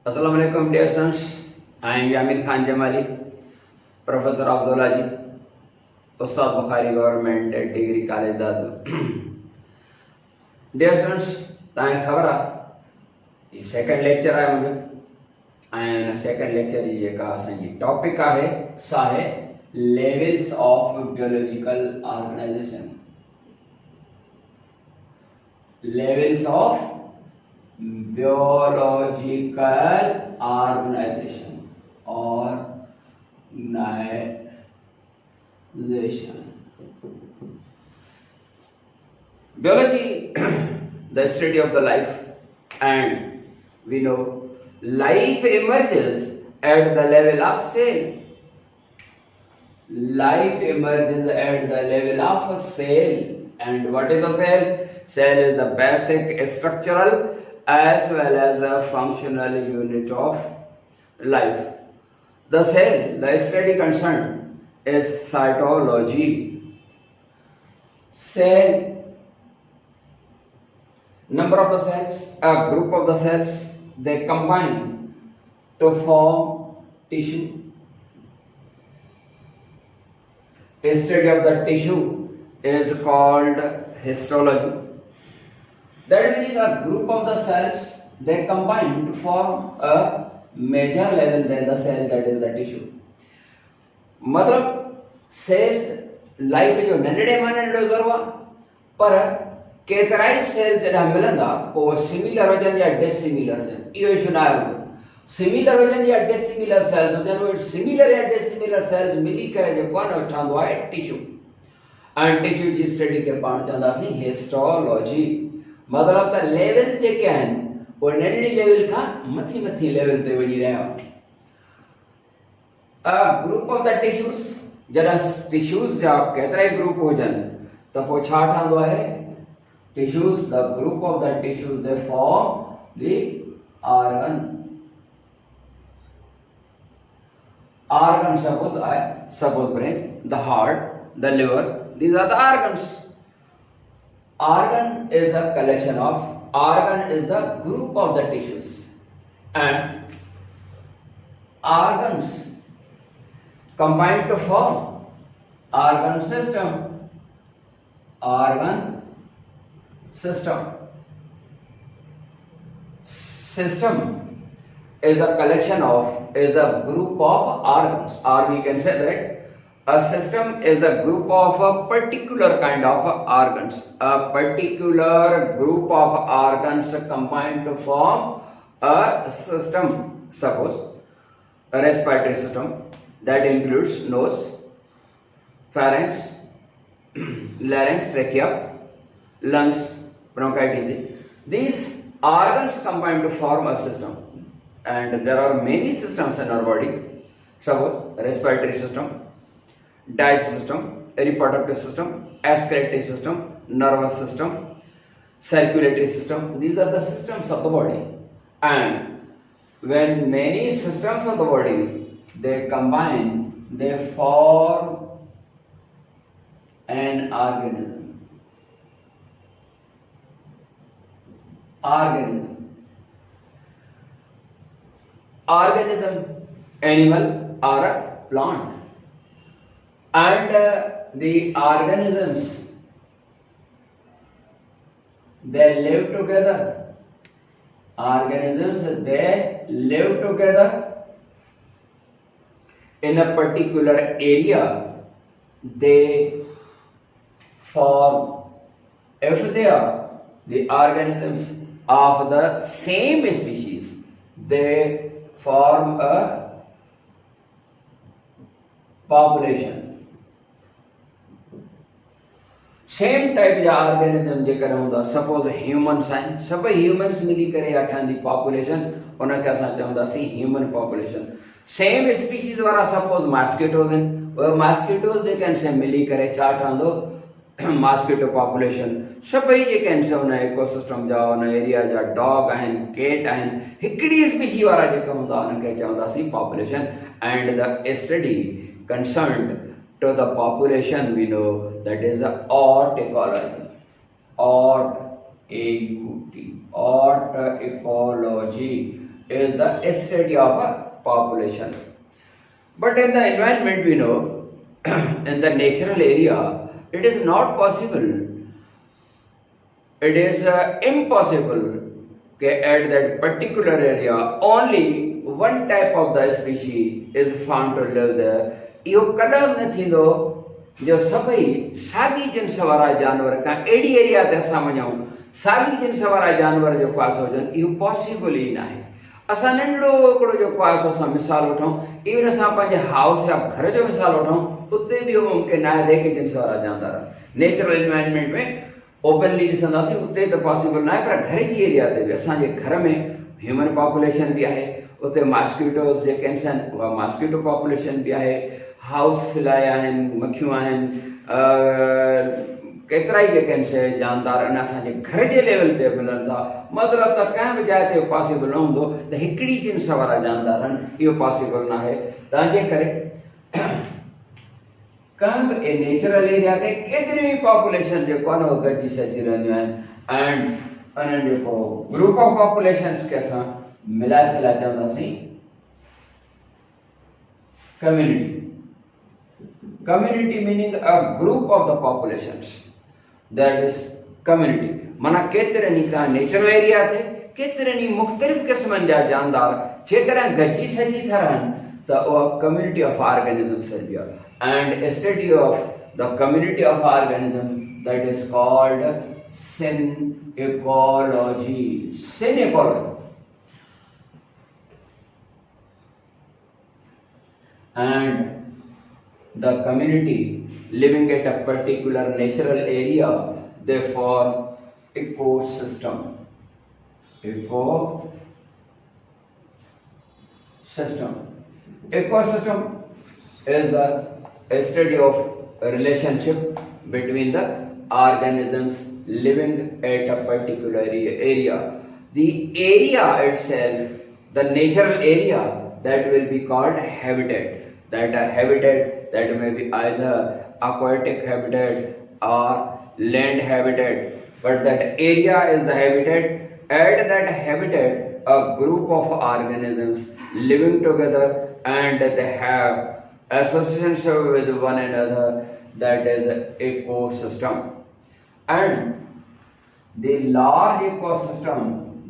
Assalamu alaikum dear sons. I am Yamil Khan Jamali, Professor of Zoology, Ustad Bukhari Government Degree College Dadu. Dear sons, तव्हांखे ख़बर आहे ही second lecture आहे मुंहिंजो ऐं second lecture जी जेका असांजी टॉपिक आहे सा आहे levels of biological organisation. Levels of biological organization. Biology, the study of the life, and we know life emerges at the level of cell. Life emerges at the level of a cell. And what is a cell? Cell is the basic structural as well as a functional unit of life. The cell, the study concerned is cytology. Cell, number of the cells, a group of the cells, they combine to form tissue. A study of the tissue is called histology. That means a group of the cells, they combine to form a major level than the cell, that is the tissue. मतलब cells life जो नंढड़े मां नंढड़ो ज़रूरु आहे पर केतिराई sales जॾहिं मिलंदा पोइ सिमिलर हुजनि या डिसिमिलर हुजनि इहो ई चुनाव हूंदो. सिमिलर हुजनि या डिसिमिलर सेल्स हुजनि उहे सिमिलर या डिसिमिलर सेल्स मिली करे जेको आहे न ठहंदो आहे टिश्यू. ऐं टिश्यू जी स्टडी खे पाण चवंदासीं हिस्टोलॉजी. मतलब त लेवल्स जेके आहिनि उहे नंढड़ी लेवल खां मथी लेवल ते वञी रहिया. अ ग्रुप ऑफ द टिश्यूज़, जॾहिं टिश्यूज़ जा केतिरा ई ग्रुप हुजनि त पोइ छा ठहंदो आहे? Tissues, the group of the tissues they form the organ. Organ, suppose brain, the heart, the liver, these are the organs. Organ is a collection of, organ is the group of the tissues, and organs combine to form organ system. Organ system. System is a collection of, is a group of organs, or we can say that a system is a group of a particular kind of organs. A particular group of organs combine to form a system. Suppose a respiratory system that includes nose, pharynx, larynx, trachea, lungs, bronchitis. These organs combine to form a system. And there are many systems in our body. Suppose respiratory system, digestive system, reproductive system, excretory system, nervous system, circulatory system. These are the systems of the body. And when many systems of the body they combine, they form an organism. Organism, animal or a plant. And the organisms, they live together. Organisms, they live together in a particular area. They form, if they are the organisms of the same species, they form a population. Same type जा organism जेकर हूंदा, suppose humans आहिनि, सभई humans मिली करे ठहंदी population, उनखे असां चवंदासीं ह्यूमन पॉपुलेशन. सेम स्पीशीज़ वारा सपोज मॉस्किटोज़ आहिनि, उहे मॉस्किटोज़ जेके आहिनि से मिली करे छा ठहंदो? Mosquito population. सभई जेके आहिनि से उन इकोसिस्टम जा, उन एरिया जा डॉग आहिनि, केट आहिनि, हिकिड़ी स्पीशी वारा जेके हूंदा उनखे चवंदासीं population. And the study concerned to the population, we know that is the Ort ecology. Ort, A-U-T, Ort ecology is the study of a population. But in the environment, we know, in the natural area, it is not possible, it is impossible at that particular area only one type of the species is found to live there. इहो कदम न थींदो जो सभई साॻी jeans वारा जानवर का अहिड़ी एरिया ते असां वञूं साॻी जिन्स वारा जानवर जेको आहे सो हुजनि, इहो पॉसिबल ई न आहे। असां नंढड़ो हिकिड़ो जेको आहे सो असां मिसाल वठूं, इवन असां पंहिंजे हाउस या घर जो मिसाल वठूं, उते बि इहो मुमकिन आहे कि जिन्स वारा जानवर नेचुरल एनवायरनमेंट में ओपनली ॾिसंदासीं, उते त पॉसिबल न आहे, पर घर जी एरिया ते बि असांजे घर में ह्यूमन पॉपुलेशन बि आहे, उते मॉस्किटोस जेके आहिनि उहा मॉस्किटो पॉपुलेशन बि आहे, हाउस फ्लाई आहिनि, मक्खियूं आहिनि, केतिरा ई जेके आहिनि से जानदार अञा असांजे घर जे लेवल ते मिलनि था। मतिलबु त कंहिं बि जाइ ते पॉसिबल न हूंदो त हिकिड़ी जिन्स वारा जानदार आहिनि, इहो पॉसिबल न आहे। तंहिंजे करे कंहिं बि नेचुरल एरिया ते केतिरियूं ई पॉपुलेशन जेको आहे न उहो गॾिजी सॼी रहंदियूं आहिनि, एंड उन्हनि जेको ग्रुप ऑफ पॉपुलेशन्स खे असां मिलाए सलाए चवंदासीं community. Community meaning a group of the populations, that is community. माना केतिरनि का नेचुरल एरिया ते केतिरनि मुख़्तलिफ़ क़िस्मनि जा जानदार जेकॾहिं गॾिजी सॼी था रहनि त उहा कम्युनिटी ऑफ ऑर्गेनिज़म्स थींदी आहे। And a study of the community of organism that is called synecology. Synecology. And the community living at a particular natural area, they form ecosystem. Ecosystem is the a study of a relationship between the organisms living at a particular area. The area itself, the natural area, that will be called habitat. That a habitat that may be either aquatic habitat or land habitat, but that area is the habitat. At that habitat, a group of organisms living together and they have association with one another, that is ecosystem. And the large ecosystem,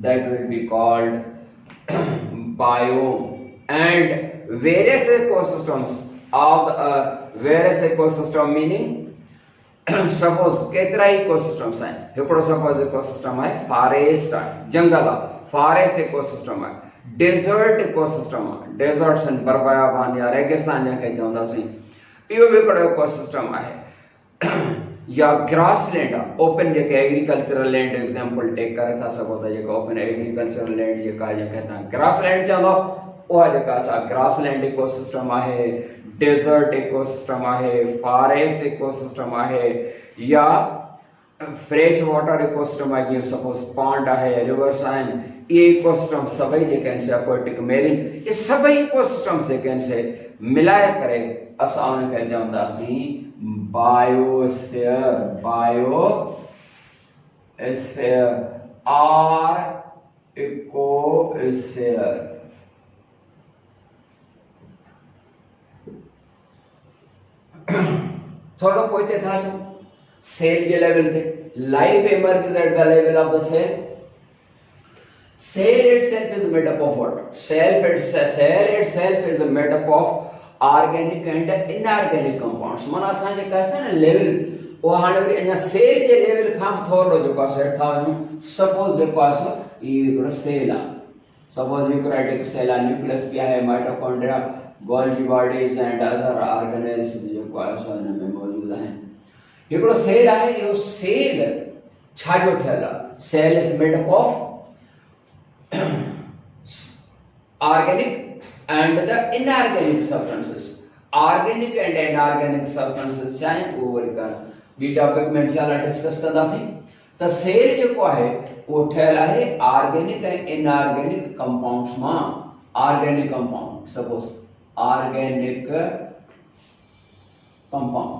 that will be called biome. And various ecosystems of the various ecosystem meaning suppose केतिरा ecosystems आहिनि, हिकिड़ो suppose ecosystem आहे forest आहे, जंगल आहे, forest ecosystem आहे, desert ecosystem आहे, desserts आहिनि, बर्फ़ाबान या रेगिस्तान जंहिंखे चवंदासीं, इहो बि हिकिड़ो इकोसिस्टम आहे। या ग्रास लैंड आहे, ओपन जेके एग्रीकल्चरल लैंड एग्जाम्पल टेक करे था सघो था, जेका ओपन एग्रीकल्चरल लैंड जेका आहे जंहिंखे तव्हां ग्रास लैंड चवंदो, उहा जेका असां ग्रास लैंड इकोसिस्टम आहे, डेजर्ट इकोसिस्टम आहे, फॉरेस्ट इकोसिस्टम आहे, या फ्रेश वाटर इकोसिस्टम आहे, जीअं सपोज पॉन्ड आहे, रिवर्स आहिनि, इहे इकोसिस्टम सभई जेके आहिनि से एक्वाटिक मेरीन, इहे सभई इकोसिस्टम्स जेके आहिनि से मिलाए करे असां उनखे चवंदासीं बायोस्फीयर। बायोस्फीयर और इकोस्फीयर। थोड़ो पोइते था जो सेल जे लेवल ते life emerges at the level of the cell. Cell itself is made up of what? Cell itself is made up of organic and inorganic compounds. माना असां जेका आहे न लेवल उहा हाणे वरी अञा सेल जे लेवल खां थोरो जेको आहे हेठा वञूं। सपोज जेको आहे सो इहो हिकिड़ो सेल आहे, सपोज यूकैरियोटिक सेल आहे, न्यूक्लियस बि आहे, mitochondria, Golgi bodies and other organelles जेको आहे सो हिन में मौजूदु आहिनि। हिकिड़ो सेल आहे, इहो सेल छाजो ठहियलु आहे? Cell is made up of organic and the inorganic substances. Organic and inorganic substances चाहे वो वरिका बी टॉपिक में इंशाल्लाह डिस्कस कंदासीं। त सेल जेको आहे उहो ठहियलु आहे ऑर्गेनिक ऐं इनऑर्गेनिक कंपाउंड्स मां। Organic compound suppose organic compound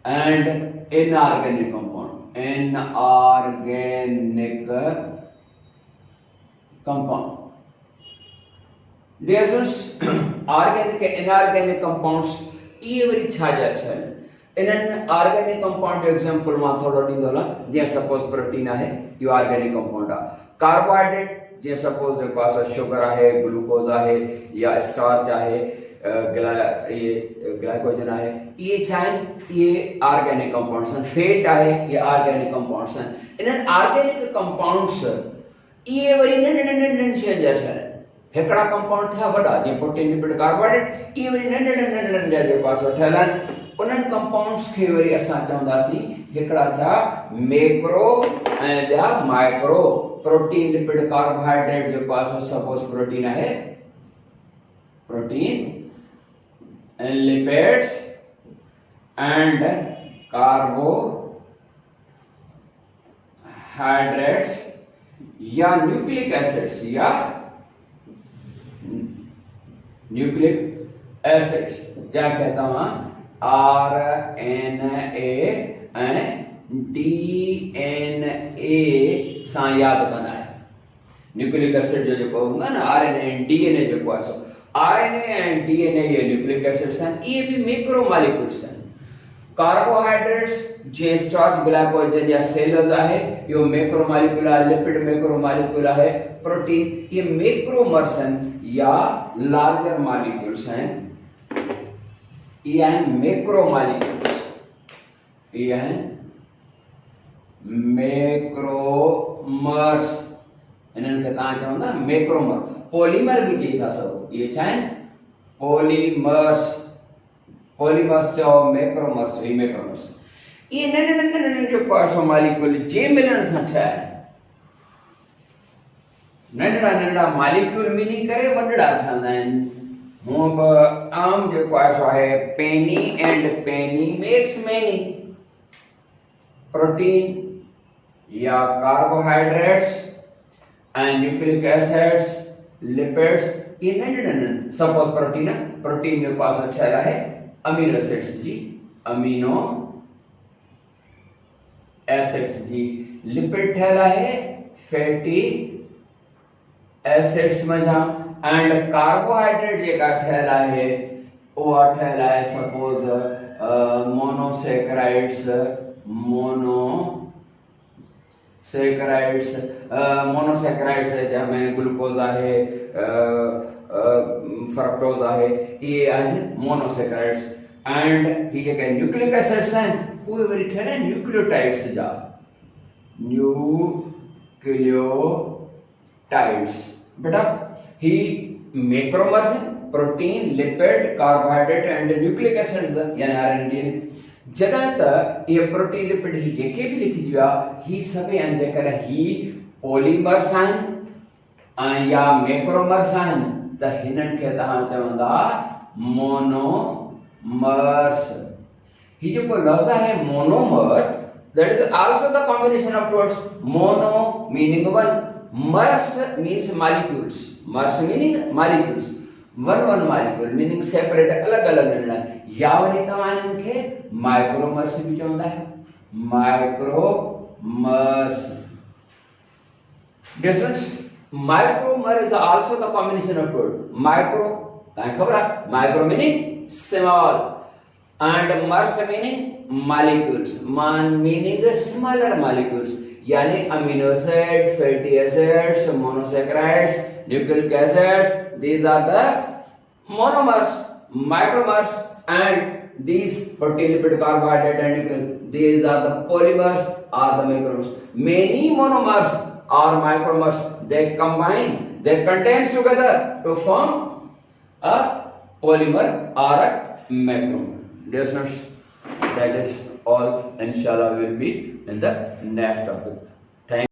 and inorganic compound. Inorganic compound Dear students, organic and inorganic compounds every charge chal. In an organic compound example માં થોડો લીધોલા જે સપોઝ પ્રોટીન आहे यो ऑर्गेनिक कंपाउंड आहे. Carbohydrate जे suppose पास sugar आहे, glucose आहे या starch आहे, glycogen आहे, ये छान ये ऑर्गेनिक कंपाउंड्स हैं. फैट आहे ये ऑर्गेनिक कंपाउंड्स हैं. इन ऑर्गेनिक कंपाउंड्स ये वरी नंढन शइ छा हिकड़ा कंपाउंड था वडा जे प्रोटीन लिपिड कार्बोहाइड्रेट ये वरी नंढन जे पास ठहल आहिनि. उन्हनि कंपाउंड्स खे वरी असां चवंदासीं हिकड़ा था मैक्रो ऐं ॿिया माइक्रो. प्रोटीन लिपिड कार्बोहाइड्रेट जो पास सपोज प्रोटीन आहे, protein and lipids and carbohydrates या न्यूक्लिक एसिड्स या न्यूक्लिक एसिड्स क्या कहता हूं RNA and DNA सां याद कंदा है. न्यूक्लिक एसिड जो हूंदा ना RNA and DNA जो आहे RNA and DNA ये न्यूक्लिक एसिड्स हैं. ये भी मैक्रो मॉलिक्यूल्स हैं. कार्बोहाइड्रेट्स जे स्टार्च ग्लाइकोजन या सेलुलोज आहे यो मैक्रो मॉलिक्यूल आहे. लिपिड मैक्रो मॉलिक्यूल आहे. प्रोटीन ये मैक्रोमर्स हैं या लार्जर मॉलिक्यूल्स हैं. ये हैं मैक्रो मॉलिक्यूल्स. ये हैं मैक्रोमर्स. इन्हनि खे तव्हां चवंदा मैक्रोमर. पॉलीमर भी चई था सब. ये छान पॉलीमर्स. पॉलीमर्स चो मैक्रोमर्स. ये मैक्रोमर्स ये नंढन जो पास मॉलिक्यूल जे मिलण सां ठहिया नंढड़ा मॉलिक्यूल मिली करे वॾड़ा ठहंदा आहिनि. हूअं बि आम जेको आहे penny and penny makes many. Protein या carbohydrates and nucleic acids lipids ये नंढन सपोज प्रोटीन प्रोटीन जो पास ठहियल आहे अमीनो एसिड्स जी अमीनो एसिड्स जी. लिपिड ठहियल आहे फैटी एसिड्स मजा. एंड कार्बोहाइड्रेट जेका ठहियल आहे उहा ठहियल आहे सपोज मोनोसेक्राइड्स. मोनोसेक्राइड्स जंहिंमें ग्लूकोज आहे, फ्रक्टोज आहे, ये आहिनि मोनोसेक्राइड्स. एंड ही जेके न्यूक्लिक एसिड्स आहिनि उहे वरी ठहियल आहिनि न्यूक्लियोटाइड्स जा. न्यूक्लियोटाइड्स बेटा ही मैक्रोमर्स हैं. Protein lipid carbohydrate and nucleic acids यानी RNA. जॾहिं त इहे प्रोटीन लिपिड ही जेके बि लिखी विया ही सभई आहिनि जेकर ही पॉलीमर्स आहिनि या मैक्रोमर्स आहिनि त हिननि खे तव्हां चवंदा मोनोमर्स. ही जेको लफ़्ज़ आहे monomer that is also the combination of words. Mono meaning one, MERS means molecules. MERS meaning molecules. One molecule meaning separate अलग अलग नंढड़ा. या वरी तव्हां हिननि खे माइक्रोमर्स भी चवंदा आहियो. Micromers. Difference micromer is also the combination of word. Micro तव्हांखे ख़बर आहे micro meaning small and mers meaning molecules. Meaning smaller molecules यानी amino acid, fatty acids, monosaccharides, nucleic acids. These are the monomers, micromers, and these protein, lipid, carbohydrate, and nucleic. These are the polymers or the macromers. Many monomers or micromers they combine, they contains together to form a polymer or a macromer. Dear students, that is all. Inshallah, we will be in the next topic.